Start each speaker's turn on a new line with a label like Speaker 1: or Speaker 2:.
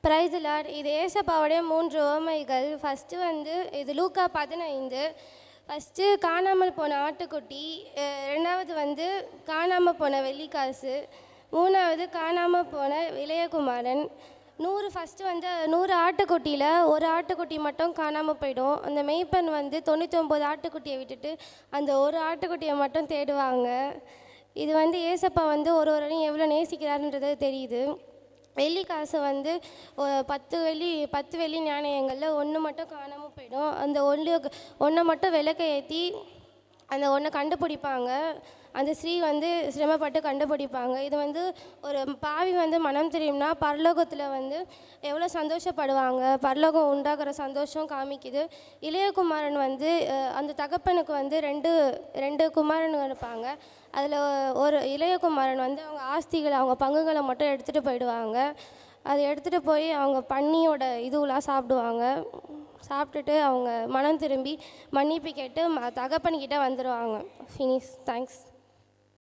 Speaker 1: Praise the Lord. இது ஏசப்பாவுடைய 3 உவமைகள். First வந்து இது லூக்கா 15. ஃபஸ்ட்டு காணாமல் போன ஆட்டுக்குட்டி, ரெண்டாவது வந்து காணாமல் போன வெள்ளிக்காசு, மூணாவது காணாமல் போன இளையகுமாரன். ஃபஸ்ட்டு வந்து 100 ஆட்டுக்குட்டியில் ஒரு ஆட்டுக்குட்டி மட்டும் காணாமல் போயிடும். அந்த மெய்ப்பெண் வந்து 99 ஆட்டுக்குட்டியை விட்டுட்டு அந்த ஒரு ஆட்டுக்குட்டியை மட்டும் தேடுவாங்க. இது வந்து ஏசப்பா வந்து ஒருவரையும் எவ்வளோ நேசிக்கிறாருன்றது தெரியுது. வெள்ளிக்காசு வந்து 10 வெள்ளி நாணயங்களில் ஒன்று மட்டும் காணாமல் போயிடும். அந்த ஒன்றை மட்டும் விளக்க ஏற்றி அந்த ஒன்றை கண்டுபிடிப்பாங்க. அந்த ஸ்ரீ வந்து சிரமப்பட்டு கண்டுபிடிப்பாங்க. இது வந்து ஒரு பாவி வந்து மனம் தெரியும்னா பரலோகத்தில் வந்து எவ்வளோ சந்தோஷப்படுவாங்க. பரலோகம் உண்டாகிற சந்தோஷம் காமிக்குது. இளையகுமாரன் வந்து அந்த தகப்பனுக்கு வந்து ரெண்டு குமாரனுங்க இருப்பாங்க. அதில் ஒரு இளையகுமாரன் வந்து அவங்க ஆஸ்திகளை, அவங்க பங்குகளை மட்டும் எடுத்துகிட்டு போயிடுவாங்க. அதை எடுத்துகிட்டு போய் அவங்க பன்னியோட இதுவெலாம் சாப்பிடுவாங்க. சாப்பிட்டுட்டு அவங்க மனம் திரும்பி மன்னிப்பு கேட்டு தகப்பன்கிட்ட வந்துடுவாங்க. ஃபினிஷ். தேங்க்ஸ்.